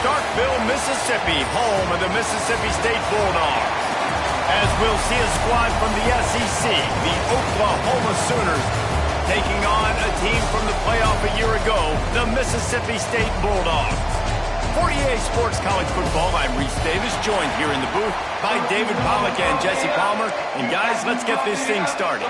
Starkville, Mississippi, home of the Mississippi State Bulldogs. As we'll see a squad from the SEC, the Oklahoma Sooners, taking on a team from the playoff a year ago, the Mississippi State Bulldogs. For EA Sports College Football, I'm Reese Davis, joined here in the booth by David Pollack and Jesse Palmer. And guys, let's get this thing started.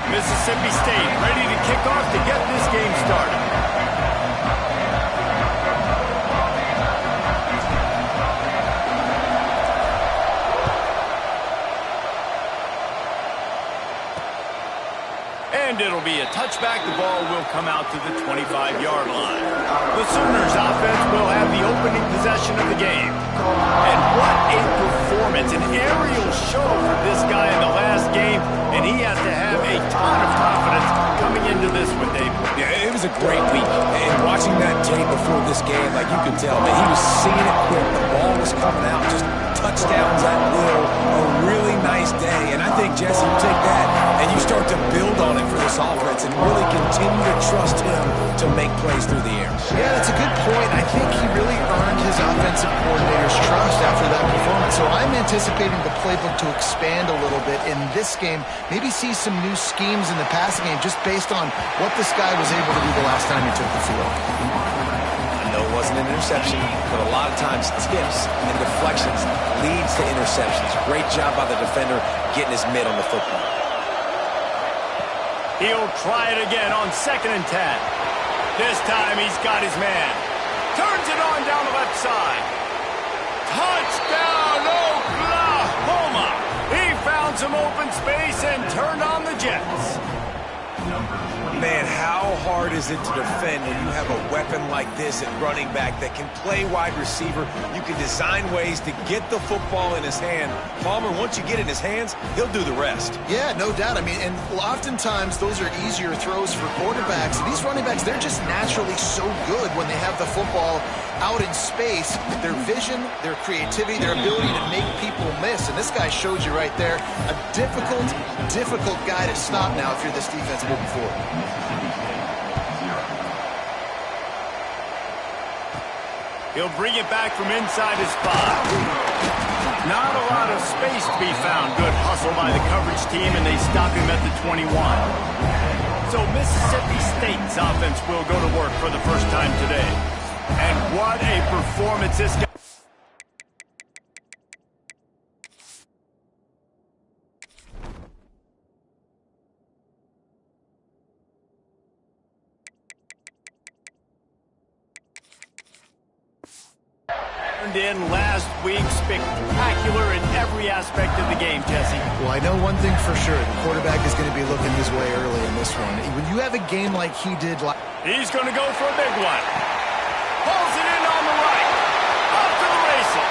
Mississippi State ready to kick off to get this game started. And it'll be a touchback. The ball will come out to the 25-yard line. The Sooners offense will have the opening possession of the game. And what a performance, an aerial show for this guy in the last game. And he has to have a ton of confidence coming into this one, Dave. Yeah, it was a great week. And watching that tape before this game, like you could tell, man, he was seeing it quick. The ball was coming out, just touchdowns at will. A really nice day. And I think, Jesse, you take that and you start to build on it for this offense and really continue to trust him to make plays through the air. Yeah, that's a good point. I think he really earned his offensive coordinator's trust after that performance. So I'm anticipating the playbook to expand a little bit in this game. Maybe see some new schemes in the passing game just based on what this guy was able to do the last time he took the field. I know it wasn't an interception, but a lot of times tips and deflections leads to interceptions. Great job by the defender getting his mitt on the football. He'll try it again on 2nd and 10. This time he's got his man. Turns it on down the left side. Touchdown, Oklahoma! He found some open space and turned on the Jets. Man, how hard is it to defend when you have a weapon like this at running back that can play wide receiver? You can design ways to get the football in his hand. Palmer, once you get it in his hands, he'll do the rest. Yeah, no doubt. I mean, and oftentimes those are easier throws for quarterbacks. These running backs, they're just naturally so good when they have the football out in space. Their vision, their creativity, their ability to make people miss. And this guy showed you right there, a difficult guy to stop now if you're this defense moving forward. He'll bring it back from inside his 5. Not a lot of space to be found. Good hustle by the coverage team, and they stop him at the 21. So Mississippi State's offense will go to work for the first time today. And what a performance this guy. In last week, spectacular in every aspect of the game, Jesse. Well, I know one thing for sure. The quarterback is going to be looking his way early in this one. When you have a game like he did, he's going to go for a big one. Pulls it in on the right. Off to the races.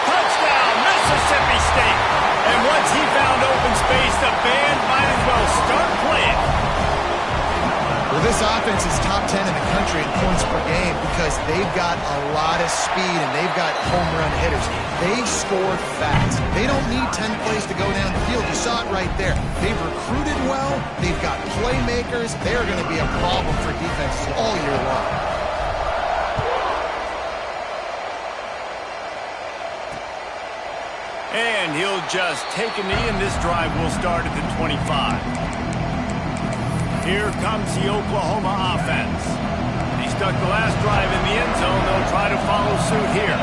Touchdown, Mississippi State. And once he found open space, the band might as well start playing. Well, this offense is top 10 in the country in points per game because they've got a lot of speed and they've got home run hitters. They score fast. They don't need 10 plays to go down the field. You saw it right there. They've recruited well. They've got playmakers. They're going to be a problem for defenses all year long. And he'll just take a knee, and this drive will start at the 25. Here comes the Oklahoma offense. He stuck the last drive in the end zone. They'll try to follow suit here.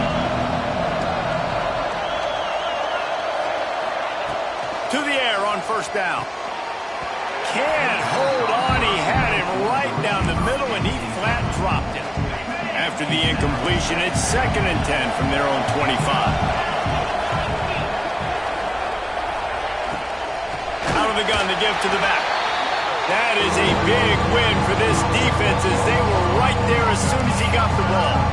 To the air on 1st down. Can't hold on. He had him right down the middle, and he flat dropped it. After the incompletion, it's 2nd and 10 from their own 25. Out of the gun to give to the back. That is a big win for this defense as they were right there as soon as he got the ball.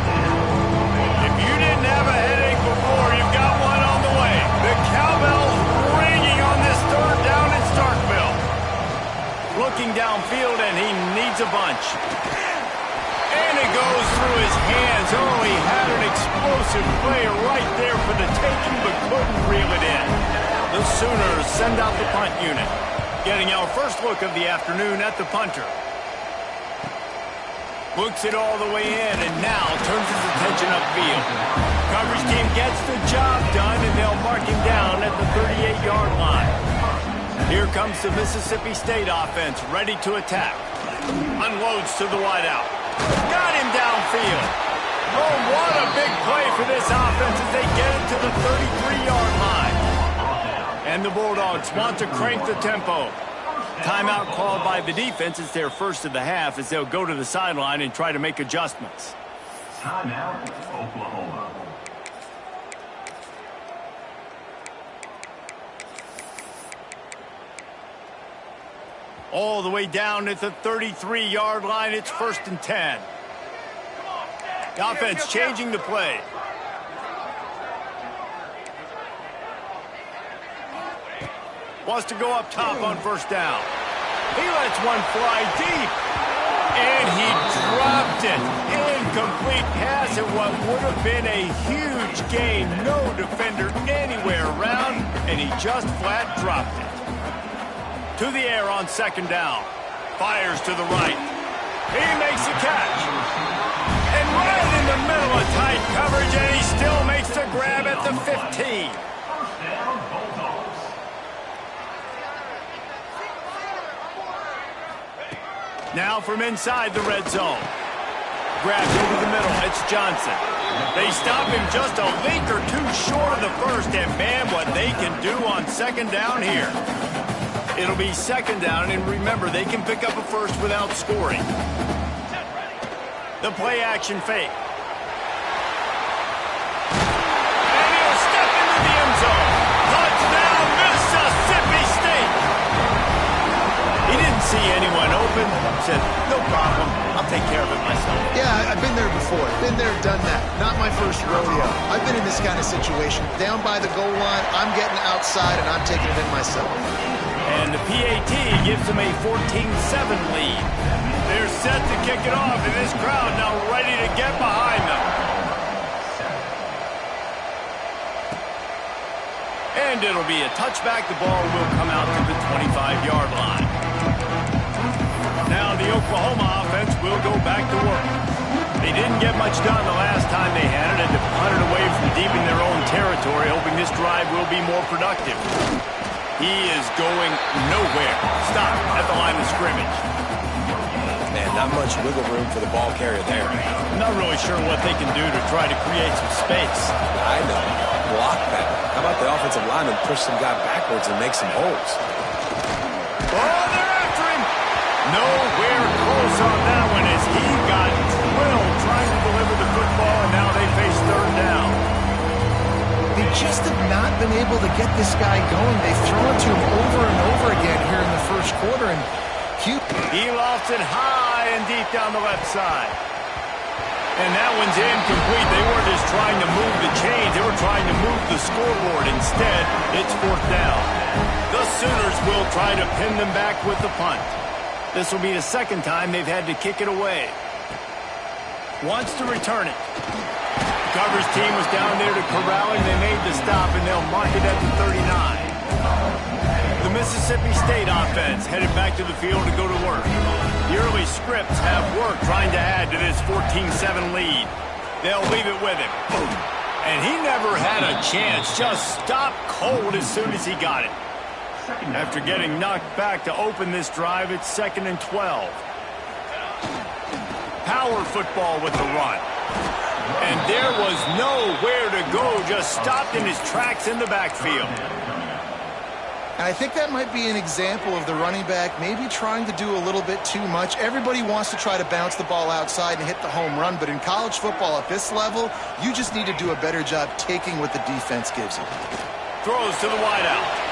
If you didn't have a headache before, you've got one on the way. The cowbell's ringing on this 3rd down in Starkville. Looking downfield, and he needs a bunch. And it goes through his hands. Oh, he had an explosive play right there for the taking, but couldn't reel it in. The Sooners send out the punt unit. Getting our first look of the afternoon at the punter. Looks it all the way in and now turns his attention upfield. Coverage team gets the job done and they'll mark him down at the 38-yard line. Here comes the Mississippi State offense ready to attack. Unloads to the wideout. Got him downfield. Oh, what a big play for this offense as they get it to the 33-yard line. And the Bulldogs want to crank the tempo. Timeout called by the defense. It's their first of the half as they'll go to the sideline and try to make adjustments. Timeout, Oklahoma. All the way down at the 33-yard line. It's 1st and 10. The offense changing the play. Wants to go up top on 1st down. He lets one fly deep. And he dropped it. Incomplete pass at what would have been a huge gain. No defender anywhere around. And he just flat dropped it. To the air on 2nd down. Fires to the right. He makes a catch. And right in the middle of tight coverage. And he still makes the grab at the 15. Now from inside the red zone. Grabbed over the middle. It's Johnson. They stop him just a link or two short of the first. And man, what they can do on 2nd down here. It'll be 2nd down. And remember, they can pick up a first without scoring. The play action fake. And he'll step into the end zone. Touchdown, Mississippi State. He didn't see anyone open. Said, no problem. I'll take care of it myself. Yeah, I've been there before. Been there, done that. Not my first rodeo. I've been in this kind of situation. Down by the goal line, I'm getting outside, and I'm taking it in myself. And the PAT gives them a 14-7 lead. They're set to kick it off, and this crowd now ready to get behind them. And it'll be a touchback. The ball will come out to the 25-yard line. Now the Oklahoma offense will go back to work. They didn't get much done the last time they had it, and to punt it away from deep in their own territory, hoping this drive will be more productive. He is going nowhere. Stop at the line of scrimmage. Man, not much wiggle room for the ball carrier there. I'm not really sure what they can do to try to create some space. I know. Block that. How about the offensive lineman push some guy backwards and make some holes? Oh, they're after him. Nowhere close on that one as he got drilled trying to deliver the football, and now they face 3rd down. They just have not been able to get this guy going. They've thrown it to him over and over again here in the 1st quarter, and he lofts it high and deep down the left side. And that one's incomplete. They weren't just trying to move the chains. They were trying to move the scoreboard. Instead, it's 4th down. The Sooners will try to pin them back with the punt. This will be the 2nd time they've had to kick it away. Wants to return it. The coverage team was down there to corral him. They made the stop, and they'll mark it at the 39. The Mississippi State offense headed back to the field to go to work. The early scripts have worked trying to add to this 14-7 lead. They'll leave it with him. And he never had a chance. Just stopped cold as soon as he got it. After getting knocked back to open this drive, it's 2nd and 12. Power football with the run. And there was nowhere to go. Just stopped in his tracks in the backfield. And I think that might be an example of the running back maybe trying to do a little bit too much. Everybody wants to try to bounce the ball outside and hit the home run, but in college football at this level, you just need to do a better job taking what the defense gives you. Throws to the wideout.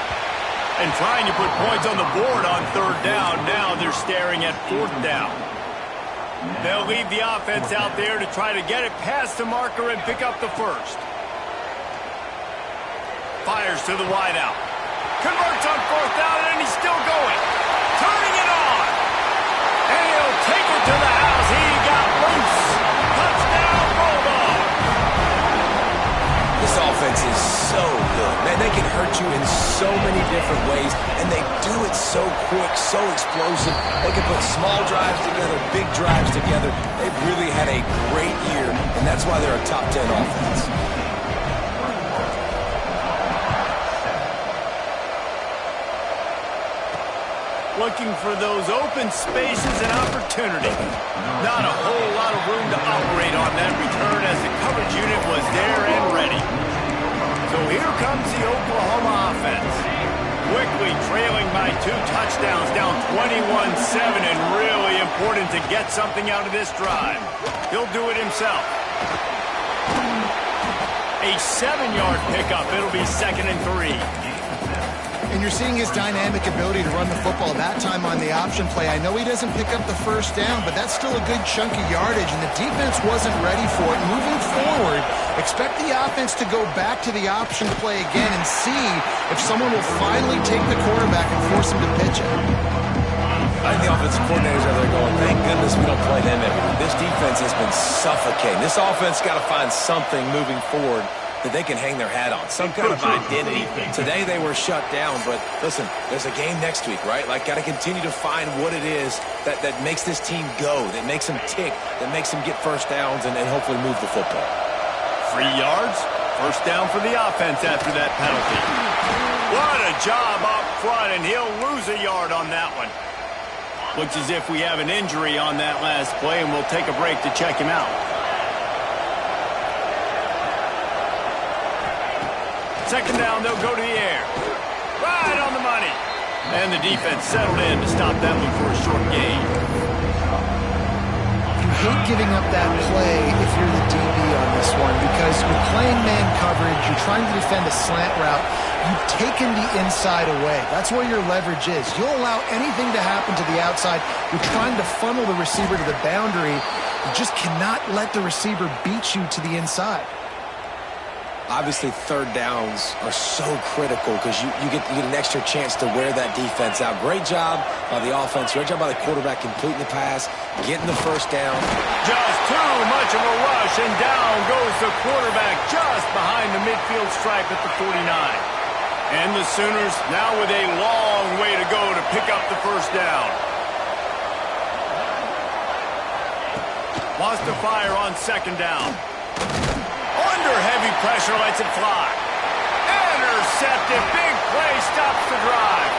And trying to put points on the board on 3rd down. Now they're staring at 4th down. They'll leave the offense out there to try to get it past the marker and pick up the first. Fires to the wideout. Converts on 4th down, and he's still going. Turning it on. And he'll take it to the house. He got loose. Touchdown, Bulldog. This offense is so good. Man, they can hurt you in so many different ways, and they do it so quick, so explosive. They can put small drives together, big drives together. They've really had a great year, and that's why they're a top 10 offense. Looking for those open spaces and opportunity. Not a whole lot of room to operate on that return as the coverage unit was there and ready. So here comes the Oklahoma offense. Quickly trailing by 2 touchdowns, down 21-7, and really important to get something out of this drive. He'll do it himself. A 7-yard pickup. It'll be 2nd and 3. And you're seeing his dynamic ability to run the football, that time on the option play. I know he doesn't pick up the first down, but that's still a good chunk of yardage, and the defense wasn't ready for it. Moving forward, expect the offense to go back to the option play again and see if someone will finally take the quarterback and force him to pitch it. I think the offensive coordinators are there going, thank goodness we don't play them every week. This defense has been suffocating. This offense got to find something moving forward that they can hang their hat on, some kind of identity. Today they were shut down, but listen, there's a game next week, right? Like, got to continue to find what it is that makes this team go, that makes them tick, that makes them get first downs and hopefully move the football. 3 yards, first down for the offense after that penalty. What a job up front, and he'll lose a yard on that one. Looks as if we have an injury on that last play, and we'll take a break to check him out. Second down, they'll go to the air. Right on the money. And the defense settled in to stop that one for a short gain. You hate giving up that play if you're the DB on this one because you're playing man coverage, you're trying to defend a slant route, you've taken the inside away. That's where your leverage is. You'll allow anything to happen to the outside. You're trying to funnel the receiver to the boundary. You just cannot let the receiver beat you to the inside. Obviously, third downs are so critical because you get an extra chance to wear that defense out. Great job by the offense. Great job by the quarterback completing the pass, getting the first down. Just too much of a rush, and down goes the quarterback just behind the midfield stripe at the 49. And the Sooners now with a long way to go to pick up the first down. Wants to fire on second down. Under heavy pressure, lets it fly. Intercepted. Big play, stops the drive.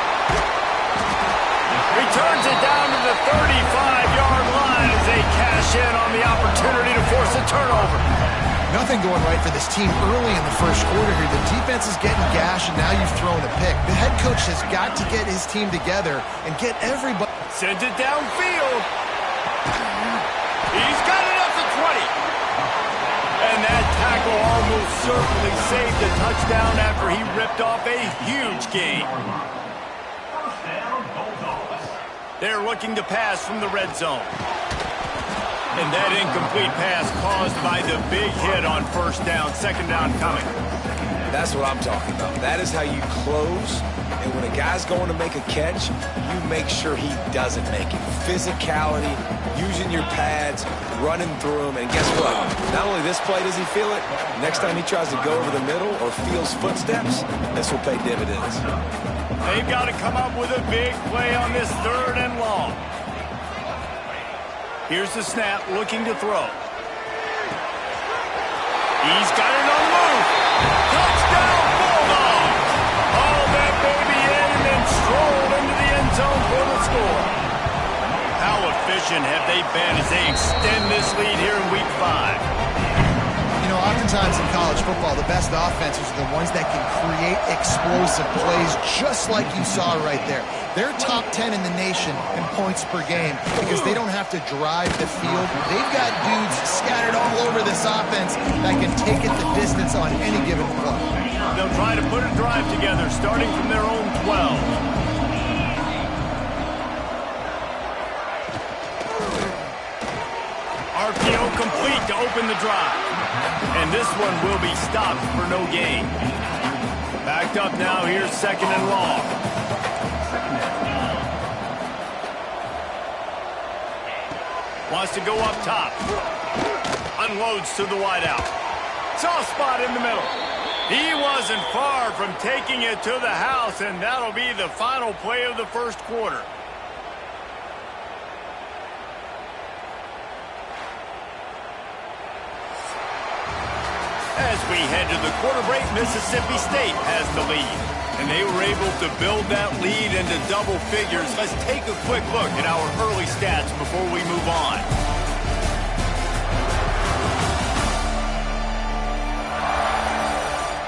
Returns it down to the 35-yard line as they cash in on the opportunity to force a turnover. Nothing going right for this team early in the first quarter here. The defense is getting gashed, and now you've thrown a pick. The head coach has got to get his team together and get everybody. Sends it downfield. He's got it up to 20. And that tackle almost certainly saved a touchdown after he ripped off a huge gain. They're looking to pass from the red zone. And that incomplete pass caused by the big hit on first down. Second down coming. That's what I'm talking about. That is how you close. And when a guy's going to make a catch, you make sure he doesn't make it. Physicality, using your pads, running through them. And guess what? Not only this play does he feel it, next time he tries to go over the middle or feels footsteps, this will pay dividends. They've got to come up with a big play on this third and long. Here's the snap, looking to throw. He's got it on the move. Touchdown, Bulldogs! All that baby in and then strolled into the end zone for the score. How efficient have they been as they extend this lead here in Week 5? You know, oftentimes in college football, the best offenses are the ones that can create explosive plays just like you saw right there. They're top 10 in the nation in points per game because they don't have to drive the field. They've got dudes scattered all over this offense that can take it the distance on any given play. They'll try to put a drive together starting from their own 12. RPO complete to open the drive. And this one will be stopped for no gain. Backed up now, here's second and long. Wants to go up top. Unloads to the wideout. Soft spot in the middle. He wasn't far from taking it to the house, and that'll be the final play of the first quarter. As we head to the quarter break, Mississippi State has the lead. And they were able to build that lead into double figures. Let's take a quick look at our early stats before we move on.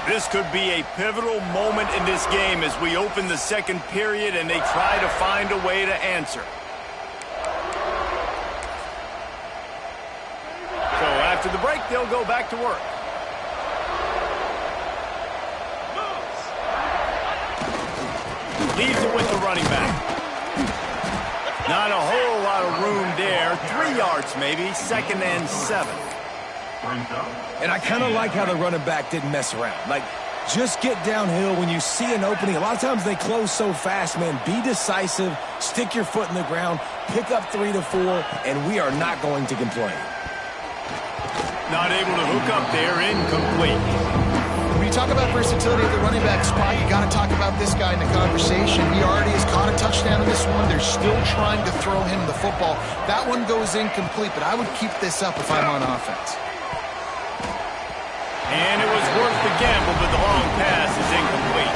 This could be a pivotal moment in this game as we open the second period and they try to find a way to answer. So after the break, they'll go back to work. Leaves it with the running back. Not a whole lot of room there. 3 yards maybe, 2nd and 7. And I kind of like how the running back didn't mess around. Like, just get downhill when you see an opening. A lot of times they close so fast, man. Be decisive, stick your foot in the ground, pick up 3 to 4, and we are not going to complain. Not able to hook up there, incomplete. When you talk about versatility at the running back spot, you got to talk about this guy in the conversation. He already has caught a touchdown in this one. They're still trying to throw him the football. That one goes incomplete, but I would keep this up if I'm on offense. And it was worth the gamble, but the long pass is incomplete.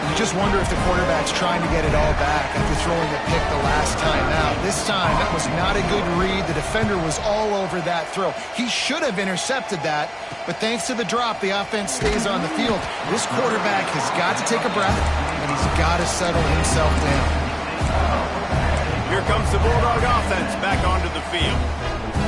You just wonder if the quarterback's trying to get it all back after throwing a pick the last time out. This time, that was not a good read. The defender was all over that throw. He should have intercepted that, but thanks to the drop, the offense stays on the field. This quarterback has got to take a breath, and he's got to settle himself down. Here comes the Bulldog offense back onto the field.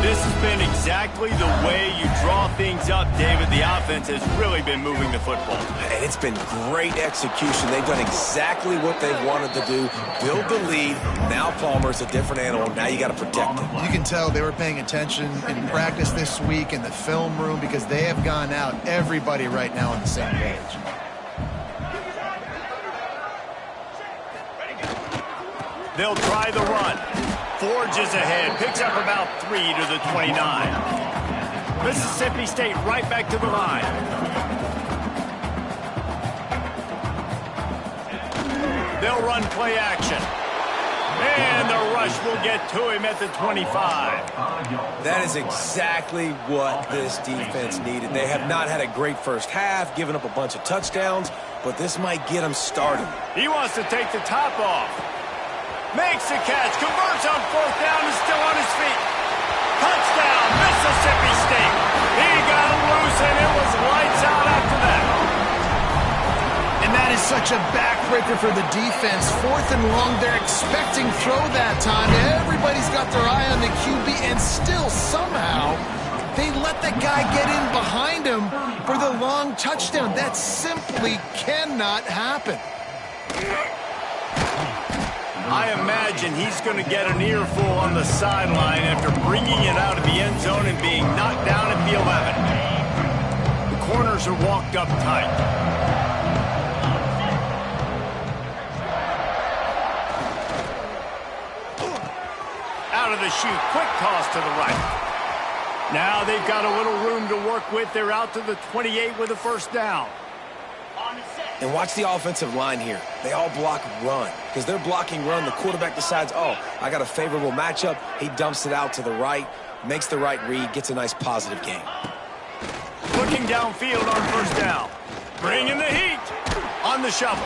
This has been exactly the way you draw things up, David. The offense has really been moving the football. And it's been great execution. They've done exactly what they've wanted to do. Build the lead. Now Palmer's a different animal. Now you got to protect him. You can tell they were paying attention in practice this week in the film room because they have gone out, everybody right now on the same page. They'll try the run. Forges ahead, picks up about 3 to the 29. Mississippi State right back to the line. They'll run play action. And the rush will get to him at the 25. That is exactly what this defense needed. They have not had a great first half, given up a bunch of touchdowns, but this might get them started. He wants to take the top off. Makes the catch, converts on 4th down, and still on his feet. Touchdown, Mississippi State. He got loose, and it was lights out after that. And that is such a backbreaker for the defense. 4th and long, they're expecting throw that time. Everybody's got their eye on the QB, and still somehow they let the guy get in behind him for the long touchdown. That simply cannot happen. I imagine he's going to get an earful on the sideline after bringing it out of the end zone and being knocked down at the 11. The corners are walked up tight. Out of the chute, quick toss to the right. Now they've got a little room to work with. They're out to the 28 with a first down. And watch the offensive line here. They all block run. Because they're blocking run, the quarterback decides, oh, I got a favorable matchup. He dumps it out to the right, makes the right read, gets a nice positive gain. Looking downfield on first down. Bringing the heat on the shovel.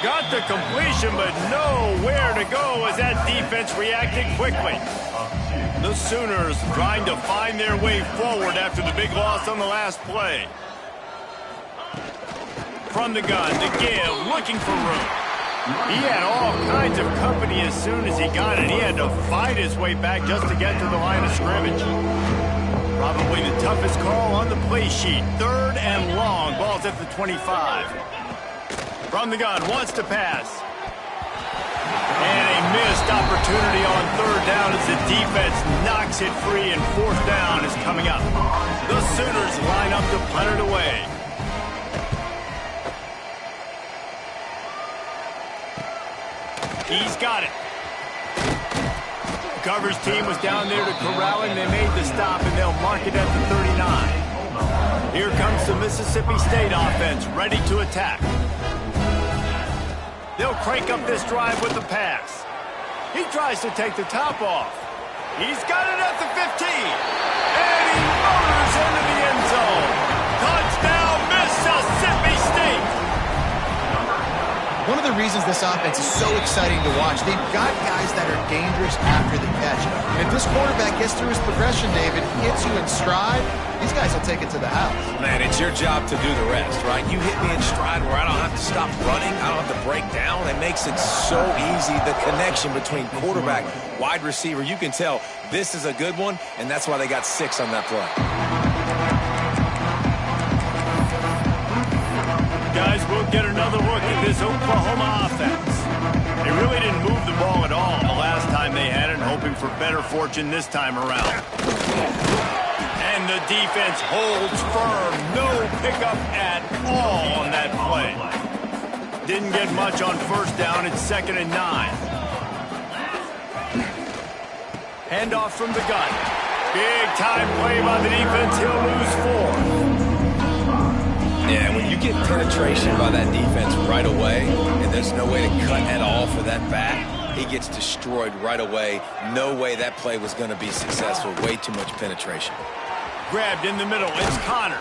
Got the completion, but nowhere to go as that defense reacted quickly. The Sooners trying to find their way forward after the big loss on the last play. From the gun to give, looking for room. He had all kinds of company as soon as he got it. He had to fight his way back just to get to the line of scrimmage. Probably the toughest call on the play sheet. 3rd and long, ball's at the 25. From the gun, wants to pass. And a missed opportunity on 3rd down as the defense knocks it free, and 4th down is coming up. The Sooners line up to punt it away. He's got it. Coverage team was down there to corral him. They made the stop, and they'll mark it at the 39. Here comes the Mississippi State offense, ready to attack. They'll crank up this drive with the pass. He tries to take the top off. He's got it at the 15. And he motors into the end zone. Touchdown, Mississippi State. One of the reasons this offense is so exciting to watch, they've got guys that are dangerous after the catch. And if this quarterback gets through his progression, David, hits you in stride, these guys will take it to the house. Man, it's your job to do the rest, right? You hit me in stride where I don't have to stop running. I don't have to break down. It makes it so easy, the connection between quarterback, wide receiver. You can tell this is a good one, and that's why they got 6 on that play. Guys, we'll get another look at this Oklahoma offense. They really didn't move the ball at all the last time they had it, hoping for better fortune this time around. And the defense holds firm. No pickup at all on that play. Didn't get much on first down. It's 2nd and 9. Handoff from the gun. Big time play by the defense. He'll lose 4. Yeah, when you get penetration by that defense right away, and there's no way to cut at all for that back, he gets destroyed right away. No way that play was going to be successful. Way too much penetration. Grabbed in the middle. It's Connor.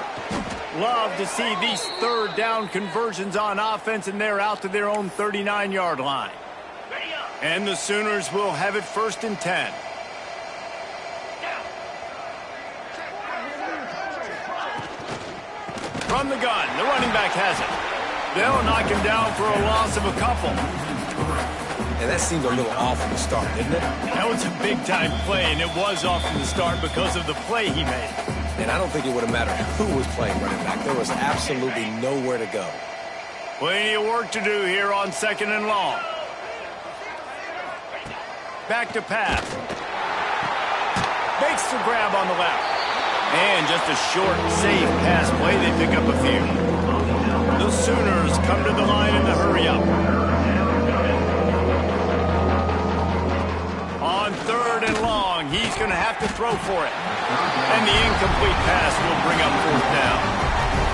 Love to see these 3rd down conversions on offense, and they're out to their own 39-yard line. And the Sooners will have it 1st and 10. From the gun, the running back has it. They'll knock him down for a loss of a couple. And that seemed a little off from the start, didn't it? That was a big-time play, and it was off from the start because of the play he made. And I don't think it would have mattered who was playing running back. There was absolutely nowhere to go. Plenty of work to do here on 2nd and long. Back to pass. Makes the grab on the left. And just a short, safe pass play. They pick up a few. The Sooners come to the line in the hurry-up. On 3rd and long, he's going to have to throw for it. And the incomplete pass will bring up 4th down.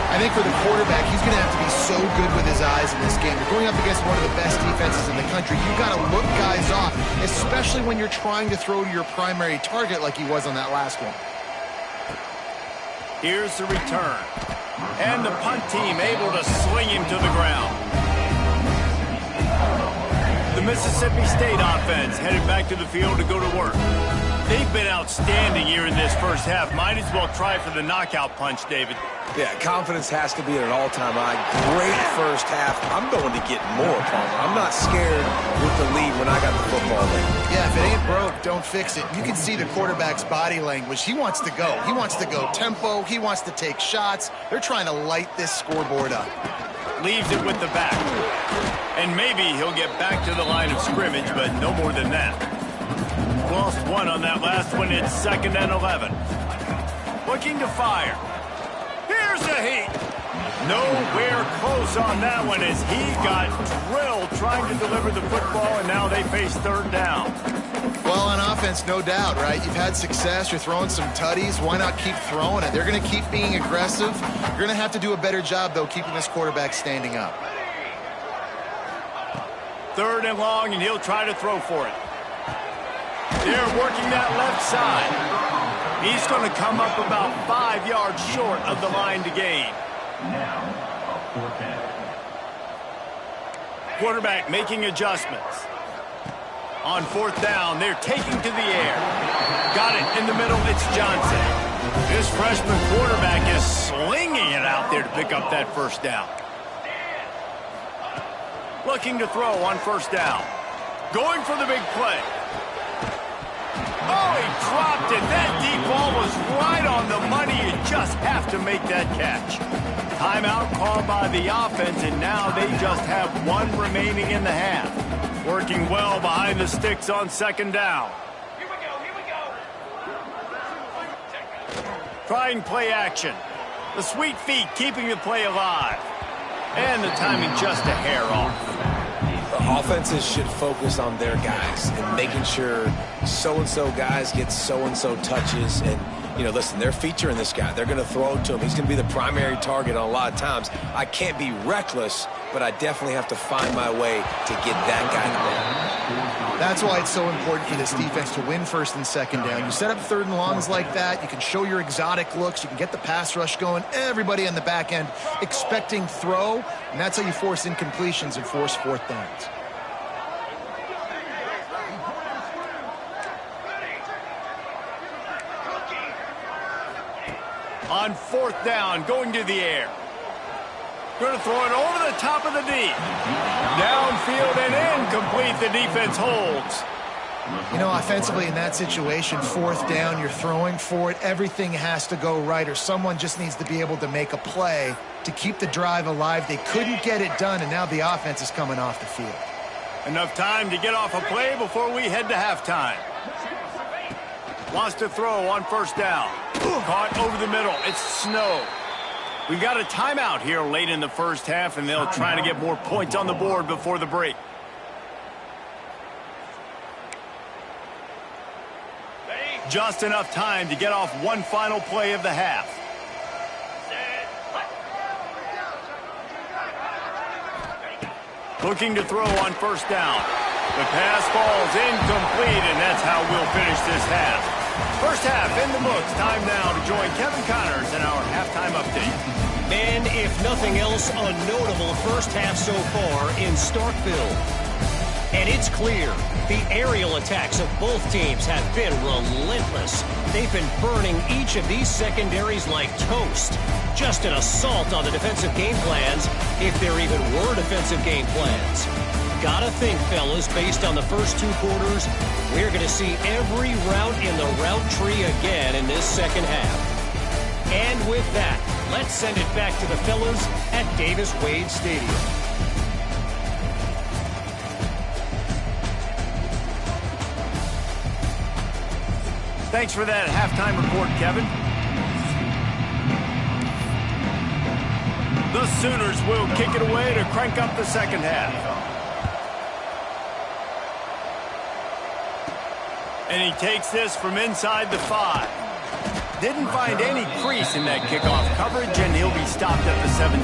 I think for the quarterback, he's going to have to be so good with his eyes in this game. You're going up against one of the best defenses in the country. You've got to look guys off, especially when you're trying to throw to your primary target like he was on that last one. Here's the return. And the punt team able to sling him to the ground. The Mississippi State offense headed back to the field to go to work. They've been outstanding here in this first half. Might as well try for the knockout punch, David. Yeah, confidence has to be at an all-time high. Great first half. I'm going to get more, Palmer. I'm not scared with the lead when I got the football lead. Yeah, if it ain't broke, don't fix it. You can see the quarterback's body language. He wants to go. He wants to go tempo. He wants to take shots. They're trying to light this scoreboard up. Leaves it with the back. And maybe he'll get back to the line of scrimmage, but no more than that. Lost 1 on that last one. It's 2nd and 11. Looking to fire. Here's a heat. Nowhere close on that one as he got drilled trying to deliver the football, and now they face 3rd down. Well, on offense, no doubt, right? You've had success. You're throwing some tutties. Why not keep throwing it? They're going to keep being aggressive. You're going to have to do a better job, though, keeping this quarterback standing up. 3rd and long, and he'll try to throw for it. They're working that left side. He's going to come up about 5 yards short of the line to gain. Now, a 4th down. Quarterback making adjustments. On 4th down, they're taking to the air. Got it in the middle, it's Johnson. This freshman quarterback is slinging it out there to pick up that 1st down. Looking to throw on 1st down. Going for the big play. Oh, he dropped it. That deep ball was right on the money. You just have to make that catch. Timeout called by the offense, and now they just have 1 remaining in the half. Working well behind the sticks on 2nd down. Here we go. Trying play action. The sweet feet keeping the play alive. And the timing just a hair off. Offenses should focus on their guys and making sure so-and-so guys get so-and-so touches. And you know, listen, they're featuring this guy. They're going to throw it to him. He's going to be the primary target on a lot of times. I can't be reckless, but I definitely have to find my way to get that guy the ball. That's why it's so important for this defense to win first and second down. You set up third and longs like that, you can show your exotic looks, you can get the pass rush going, everybody on the back end expecting throw, and that's how you force incompletions and force fourth downs. On fourth down, going to the air. Going to throw it over the top of the D. Downfield and incomplete. The defense holds. You know, offensively in that situation, fourth down, you're throwing for it. Everything has to go right, or someone just needs to be able to make a play to keep the drive alive. They couldn't get it done, and now the offense is coming off the field. Enough time to get off a play before we head to halftime. Wants to throw on first down. Caught over the middle. It's Snow. We've got a timeout here late in the first half, and they'll try to get more points on the board before the break. Just enough time to get off one final play of the half. Looking to throw on first down. The pass falls incomplete, and that's how we'll finish this half. First half in the books. Time now to join Kevin Connors in our halftime update. And if nothing else, a notable first half so far in Starkville. And it's clear, the aerial attacks of both teams have been relentless. They've been burning each of these secondaries like toast. Just an assault on the defensive game plans, if there even were defensive game plans. Gotta think, fellas, based on the first two quarters, we're going to see every route in the route tree again in this second half. And with that, let's send it back to the fellas at Davis-Wade Stadium. Thanks for that halftime report, Kevin. The Sooners will kick it away to crank up the second half. And he takes this from inside the 5. Didn't find any crease in that kickoff coverage, and he'll be stopped at the 17.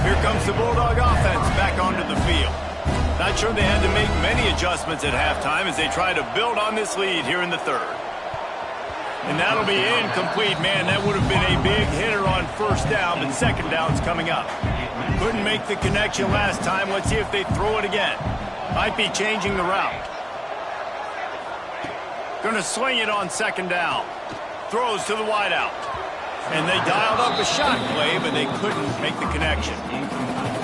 Here comes the Bulldog offense back onto the field. Not sure they had to make many adjustments at halftime as they try to build on this lead here in the third. And that'll be incomplete. Man, that would have been a big hitter on first down, but second down's coming up. Couldn't make the connection last time. Let's see if they throw it again. Might be changing the route. Going to swing it on second down. Throws to the wideout. And they dialed up a shot play, but they couldn't make the connection.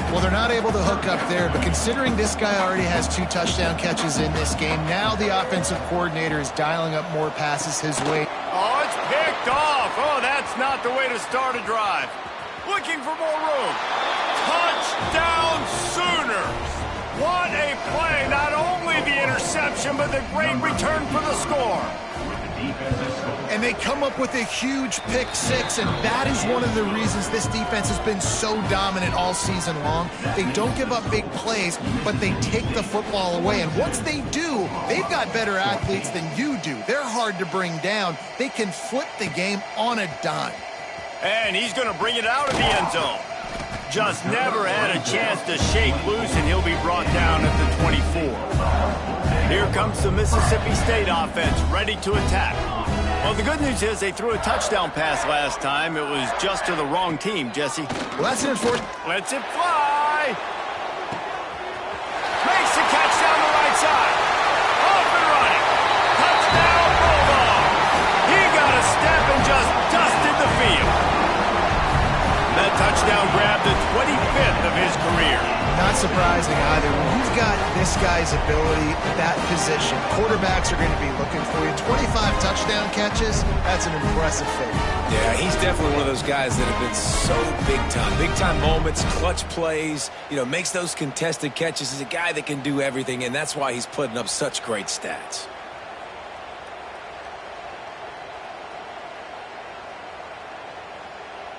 Well, they're not able to hook up there, but considering this guy already has 2 touchdown catches in this game, now the offensive coordinator is dialing up more passes his way. Oh, it's picked off. Oh, that's not the way to start a drive. Looking for more room. Touchdown Sooners. What a play. Not only the interception, but the great return for the score. And they come up with a huge pick 6, and that is one of the reasons this defense has been so dominant all season long. They don't give up big plays, but they take the football away. And once they do, they've got better athletes than you do. They're hard to bring down. They can flip the game on a dime. And he's going to bring it out of the end zone. Just never had a chance to shake loose, and he'll be brought down at the 24. Here comes the Mississippi State offense, ready to attack. Well, the good news is they threw a touchdown pass last time. It was just to the wrong team, Jesse. Well, that's it for it. Lets it fly. Makes the catch down the right side. Off and running. Touchdown, Bulldog. He got a step and just dusted the field. That touchdown grabbed the 25th of his career. Not surprising either. When you've got this guy's ability at that position, quarterbacks are going to be looking for you. 25 touchdown catches, that's an impressive figure. Yeah, he's definitely one of those guys that have been so big time. Big time moments, clutch plays, you know, makes those contested catches. He's a guy that can do everything, and that's why he's putting up such great stats.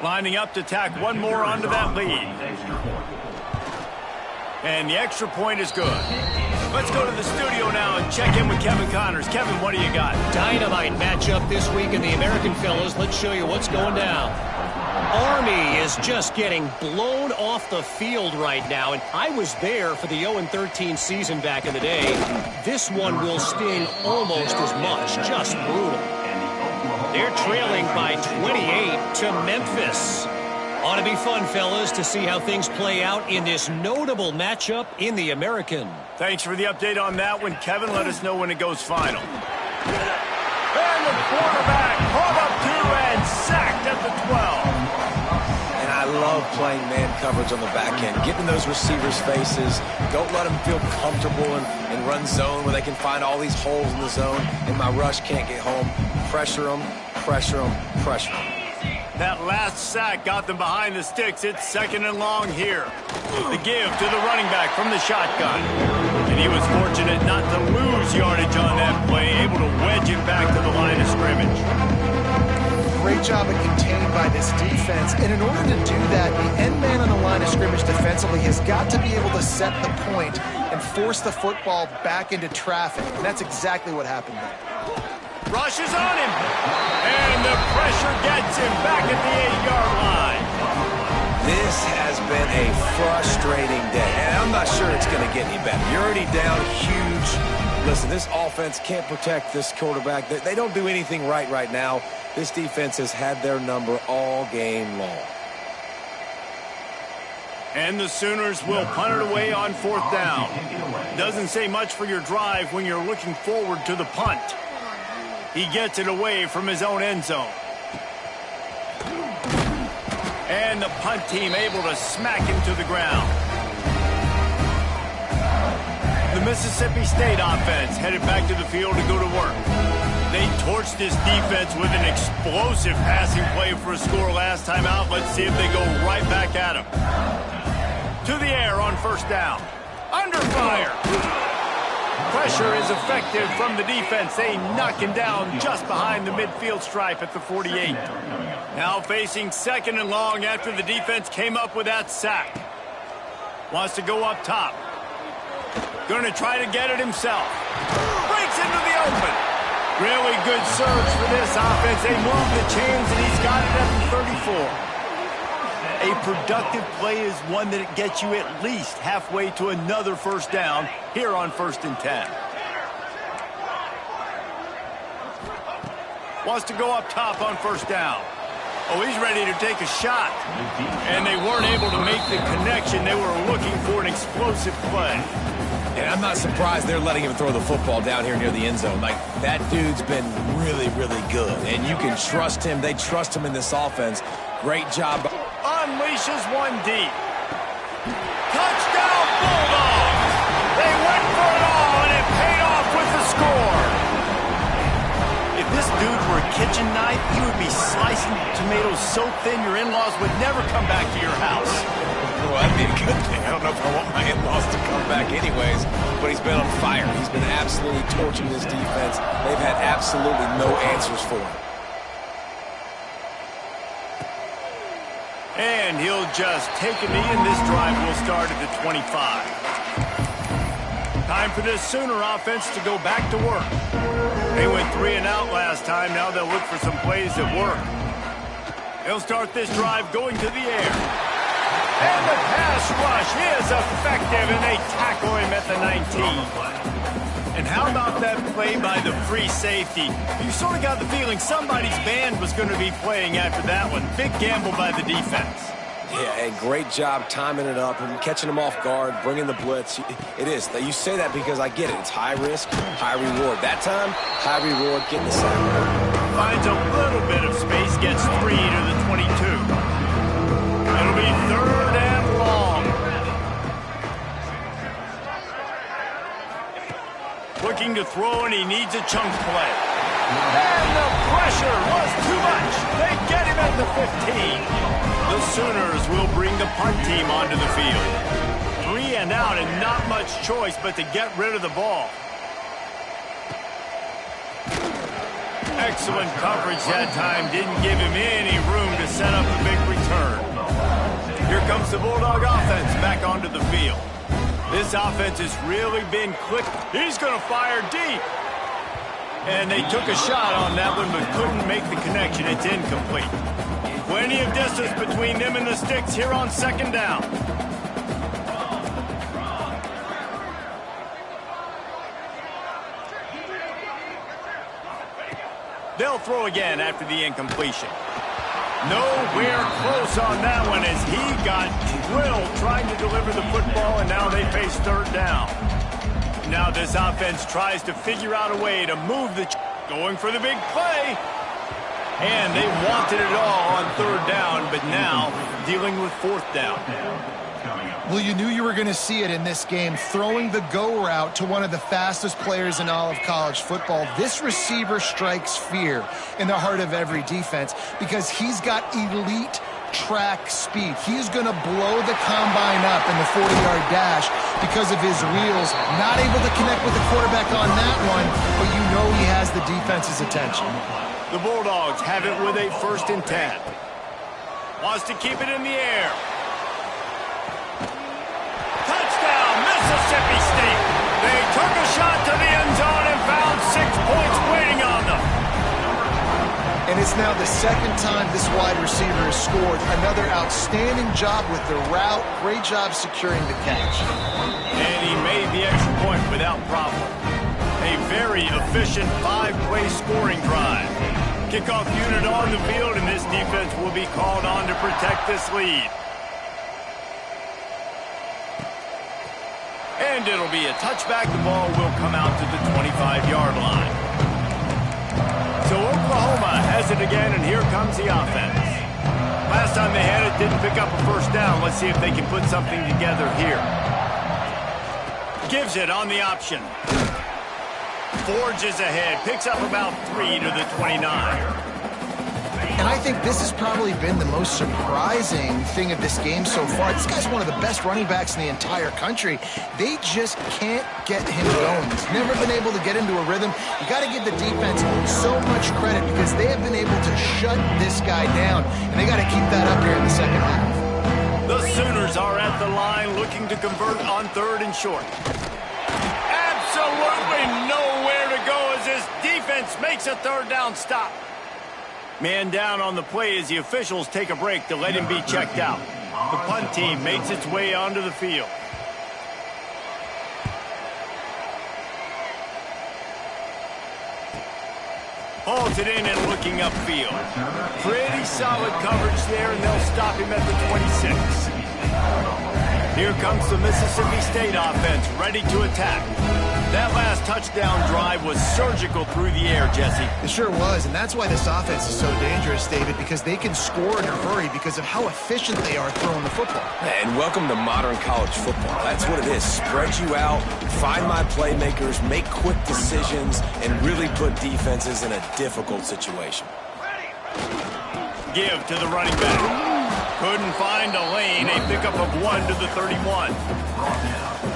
Lining up to tack one more onto that lead. And the extra point is good. Let's go to the studio now and check in with Kevin Connors. Kevin, what do you got? Dynamite matchup this week in the American, fellas. Let's show you what's going down. Army is just getting blown off the field right now, and I was there for the 0-13 season back in the day. This one will sting almost as much. Just brutal. They're trailing by 28 to Memphis. Ought to be fun, fellas, to see how things play out in this notable matchup in the American. Thanks for the update on that one, Kevin. Let us know when it goes final. And the quarterback caught up to and sacked at the 12. And I love playing man coverage on the back end, getting those receivers' faces. Don't let them feel comfortable and run zone where they can find all these holes in the zone, and my rush can't get home. Pressure them, pressure them, pressure them. That last sack got them behind the sticks. It's 2nd and long here. The give to the running back from the shotgun. And he was fortunate not to lose yardage on that play, able to wedge it back to the line of scrimmage. Great job of contained by this defense. And in order to do that, the end man on the line of scrimmage defensively has got to be able to set the point and force the football back into traffic. And that's exactly what happened there. Rushes on him. And the pressure gets him back at the 8-yard line. This has been a frustrating day, and I'm not sure it's going to get any better. You're already down huge. Listen, this offense can't protect this quarterback. They don't do anything right now. This defense has had their number all game long. And the Sooners will punt it away on 4th down. Doesn't say much for your drive when you're looking forward to the punt. He gets it away from his own end zone. And the punt team able to smack him to the ground. The Mississippi State offense headed back to the field to go to work. They torched this defense with an explosive passing play for a score last time out. Let's see if they go right back at him. To the air on 1st down. Under fire. Pressure is effective from the defense. They knock him down just behind the midfield stripe at the 48. Now facing 2nd and long after the defense came up with that sack. Wants to go up top. Going to try to get it himself. Breaks into the open. Really good surge for this offense. They move the chains, and he's got it at the 34. A productive play is one that gets you at least halfway to another 1st down here on 1st and 10. Wants to go up top on 1st down. Oh, he's ready to take a shot. And they weren't able to make the connection. They were looking for an explosive play. And I'm not surprised they're letting him throw the football down here near the end zone. Like, that dude's been really, really good. And you can trust him. They trust him in this offense. Great job. Unleashes one deep. Touchdown Bulldogs! They went for it all, and it paid off with the score. If this dude were a kitchen knife, he would be slicing tomatoes so thin your in-laws would never come back to your house. Well, that'd be a good thing. I don't know if I want my in-laws to come back anyways, but he's been on fire. He's been absolutely torching this defense. They've had absolutely no answers for him. And he'll just take a knee, and this drive will start at the 25. Time for this Sooner offense to go back to work. They went 3 and out last time. Now they'll look for some plays that work. They'll start this drive going to the air. And the pass rush is effective, and they tackle him at the 19. And how about that play by the free safety? You sort of got the feeling somebody's band was going to be playing after that one. Big gamble by the defense. Yeah, a great job timing it up and catching them off guard, bringing the blitz. It is. You say that because I get it. It's high risk, high reward. That time, high reward, getting the sack. Finds a little bit of space, gets 3 to the 22. It'll be 3rd and long. Looking to throw, and he needs a chunk play. And the pressure was too much. They get him at the 15. The Sooners will bring the punt team onto the field. 3 and out, and not much choice but to get rid of the ball. Excellent coverage that time. Didn't give him any room to set up the big return. Here comes the Bulldog offense back onto the field. This offense has really been clicked. He's going to fire deep. And they took a shot on that one, but couldn't make the connection. It's incomplete. Plenty of distance between them and the sticks here on second down. They'll throw again after the incompletion. Nowhere close on that one as he got drilled trying to deliver the football, and now they face third down. Now this offense tries to figure out a way to move the going for the big play. And they wanted it all on third down, but now dealing with fourth down. Well, you knew you were going to see it in this game, throwing the go route to one of the fastest players in all of college football. This receiver strikes fear in the heart of every defense because he's got elite track speed. He's going to blow the combine up in the 40-yard dash because of his wheels. Not able to connect with the quarterback on that one, but you know he has the defense's attention. The Bulldogs have it with a 1st and 10. Wants to keep it in the air. Touchdown, Mississippi State. They took a shot to the end zone and found 6 points waiting on them. And it's now the second time this wide receiver has scored. Another outstanding job with the route. Great job securing the catch. And he made the extra point without problem. A very efficient 5-play scoring drive. Kickoff unit on the field, and this defense will be called on to protect this lead. And it'll be a touchback. The ball will come out to the 25-yard line. So Oklahoma has it again, and here comes the offense. Last time they had it, didn't pick up a first down. Let's see if they can put something together here. Gives it on the option. Forges ahead, picks up about 3 to the 29. And I think this has probably been the most surprising thing of this game so far. This guy's one of the best running backs in the entire country. They just can't get him going. He's never been able to get into a rhythm. You got to give the defense so much credit because they have been able to shut this guy down. And they got to keep that up here in the second half. The Sooners are at the line looking to convert on 3rd and short. Absolutely nowhere to go as this defense makes a 3rd down stop. Man down on the play as the officials take a break to let him be checked out. The punt team makes its way onto the field. Holds it in and looking upfield. Pretty solid coverage there, and they'll stop him at the 26. Here comes the Mississippi State offense, ready to attack. That last touchdown drive was surgical through the air, Jesse. It sure was, and that's why this offense is so dangerous, David, because they can score in a hurry because of how efficient they are throwing the football. And welcome to modern college football. That's what it is. Spread you out, find my playmakers, make quick decisions, and really put defenses in a difficult situation. Give to the running back. Couldn't find a lane. A pickup of 1 to the 31.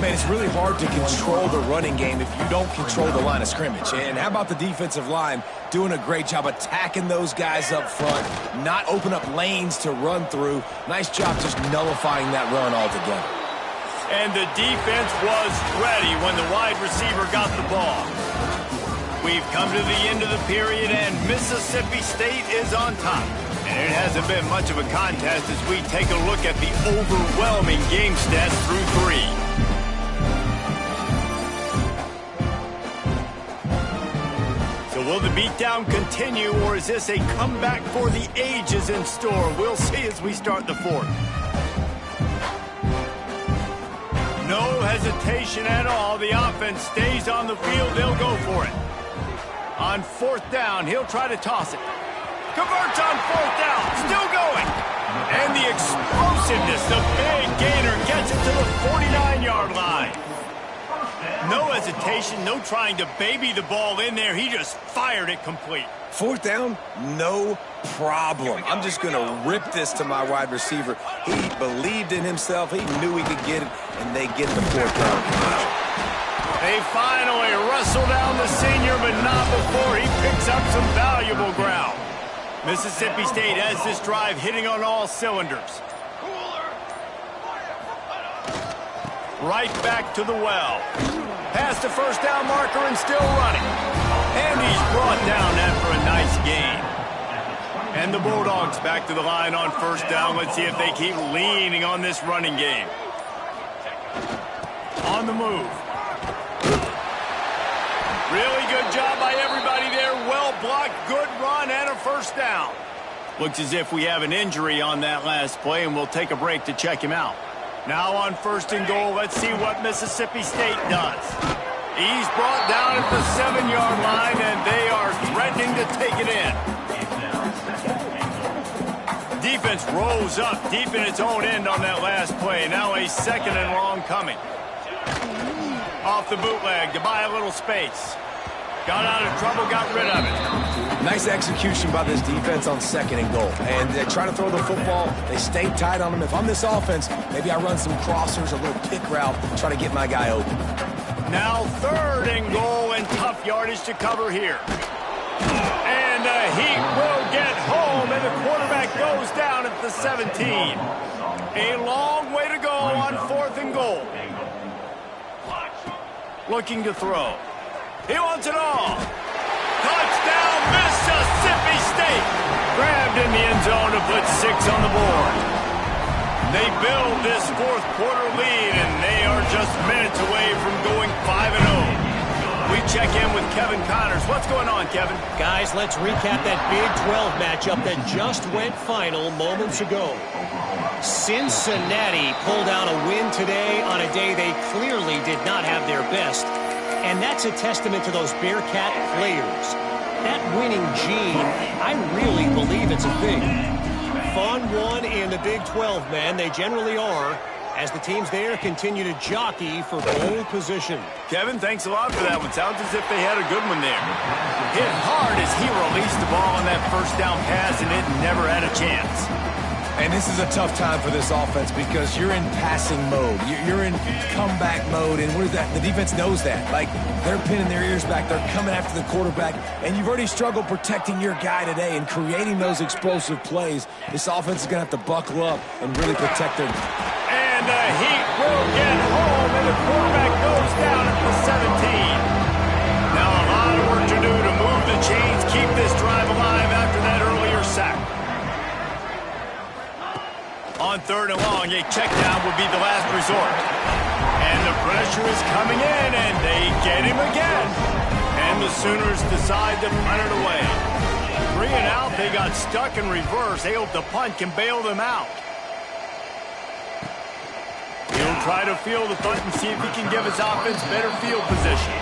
Man, it's really hard to control the running game if you don't control the line of scrimmage. And how about the defensive line doing a great job attacking those guys up front, not open up lanes to run through. Nice job just nullifying that run altogether. And the defense was ready when the wide receiver got the ball. We've come to the end of the period, and Mississippi State is on top. And it hasn't been much of a contest as we take a look at the overwhelming game stats through 3. So will the beatdown continue, or is this a comeback for the ages in store? We'll see as we start the 4th. No hesitation at all. The offense stays on the field. They'll go for it. On 4th down, he'll try to toss it. Converts on 4th down, still going. And the explosiveness, the big gainer gets it to the 49-yard line. No hesitation, no trying to baby the ball in there. He just fired it complete. 4th down, no problem. I'm just going to rip this to my wide receiver. He believed in himself. He knew he could get it, and they get the 4th down conversion. They finally wrestle down the senior, but not before he picks up some valuable ground. Mississippi State has this drive hitting on all cylinders. right back to the well. Past the first down marker and still running. And he's brought down after a nice gain. And the Bulldogs back to the line on first down. Let's see if they keep leaning on this running game. On the move. Really good job by everybody there. Well blocked, good run, and a first down. Looks as if we have an injury on that last play, and we'll take a break to check him out. Now on first and goal, let's see what Mississippi State does. He's brought down at the 7-yard line, and they are threatening to take it in. Defense rolls up deep in its own end on that last play. Now a second and long coming. Off the bootleg to buy a little space. Got out of trouble, got rid of it. Nice execution by this defense on second and goal. And they try to throw the football. They stay tight on them. If I'm this offense, maybe I run some crossers, a little pick route, try to get my guy open. Now third and goal and tough yardage to cover here. And the Heat will get home, and the quarterback goes down at the 17. A long way to go on fourth and goal. Looking to throw. He wants it all. Touchdown, Mississippi State. Grabbed in the end zone to put 6 on the board. They build this fourth quarter lead, and they are just minutes away from going 5-0. We check in with Kevin Connors. What's going on, Kevin? Guys, let's recap that Big 12 matchup that just went final moments ago. Cincinnati pulled out a win today on a day they clearly did not have their best. And that's a testament to those Bearcat players. That winning gene, I really believe it's a thing. Fun one in the Big 12, man. They generally are, as the teams there continue to jockey for pole position. Kevin, thanks a lot for that one. Sounds as if they had a good one there. Hit hard as he released the ball on that first down pass, and it never had a chance. And this is a tough time for this offense because you're in passing mode. You're in comeback mode, and what is that? The defense knows that. Like, they're pinning their ears back. They're coming after the quarterback, and you've already struggled protecting your guy today and creating those explosive plays. This offense is going to have to buckle up and really protect their... And the Heat will get home, and the quarterback goes down at the 17. Now a lot of work to do to move the chains, keep this drive alive after that earlier sack. On third and long, a check down will be the last resort. And the pressure is coming in, and they get him again. And the Sooners decide to punt it away. 3 and out, they got stuck in reverse. They hope the punt can bail them out. He'll try to field the punt and see if he can give his offense better field position.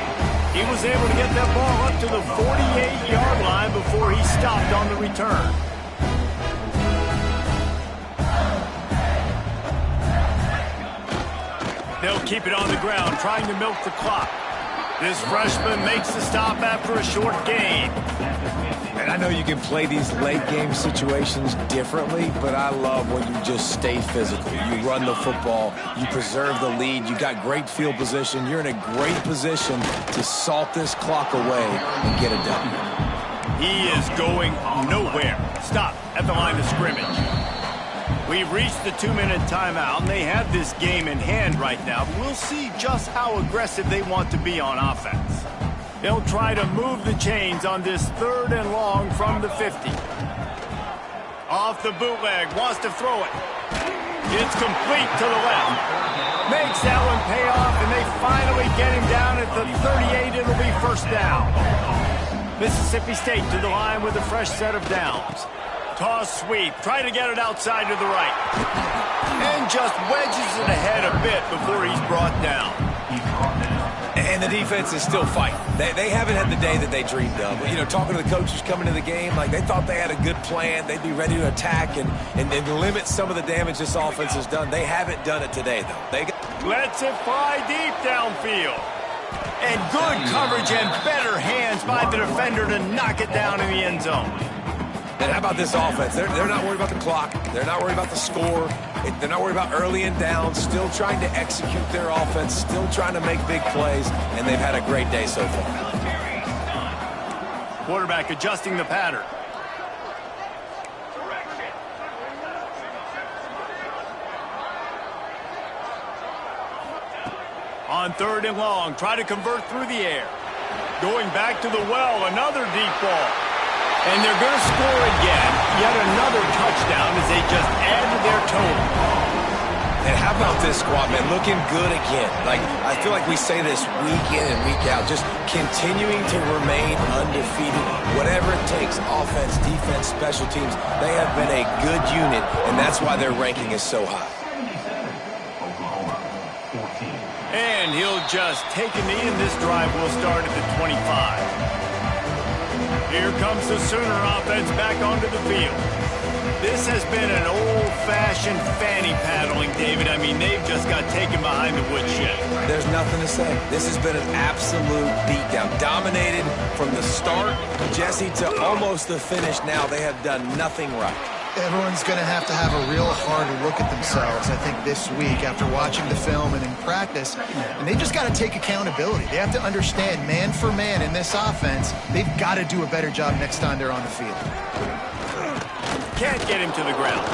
He was able to get that ball up to the 48-yard line before he stopped on the return. They'll keep it on the ground, trying to milk the clock. This freshman makes the stop after a short gain. And I know you can play these late-game situations differently, but I love when you just stay physical. You run the football, you preserve the lead, you got great field position. You're in a great position to salt this clock away and get it done. He is going nowhere. Stop at the line of scrimmage. We've reached the 2-minute timeout, and they have this game in hand right now. We'll see just how aggressive they want to be on offense. They'll try to move the chains on this third and long from the 50. Off the bootleg, wants to throw it. It's complete to the left. Makes that one pay off, and they finally get him down at the 38. It'll be first down. Mississippi State to the line with a fresh set of downs. Toss sweep, try to get it outside to the right. And just wedges it ahead a bit before he's brought down. And the defense is still fighting. They haven't had the day that they dreamed of. You know, talking to the coaches coming to the game, like they thought they had a good plan. They'd be ready to attack and limit some of the damage this offense has done. They haven't done it today, though. Lets it fly deep downfield. And good coverage and better hands by the defender to knock it down in the end zone. And how about this offense? They're not worried about the clock. They're not worried about the score. They're not worried about early and down. Still trying to execute their offense. Still trying to make big plays. And they've had a great day so far. Quarterback adjusting the pattern. On 3rd and long, try to convert through the air. Going back to the well, another deep ball. And they're going to score again. Yet another touchdown as they just add to their total. And how about this squad, man? Looking good again. Like, I feel like we say this week in and week out, just continuing to remain undefeated. Whatever it takes, offense, defense, special teams, they have been a good unit, and that's why their ranking is so high. And he'll just take a knee, and this drive will start at the 25. Here comes the Sooner offense back onto the field. This has been an old-fashioned fanny paddling, David. I mean, they've just got taken behind the woodshed. There's nothing to say. This has been an absolute beatdown. Dominated from the start, Jesse, to almost the finish now. They have done nothing right. Everyone's going to have a real hard look at themselves, I think, this week after watching the film and in practice. And they just got to take accountability. They have to understand, man for man in this offense, they've got to do a better job next time they're on the field. Can't get him to the ground.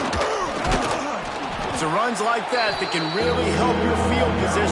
It's the runs like that that can really help your field position.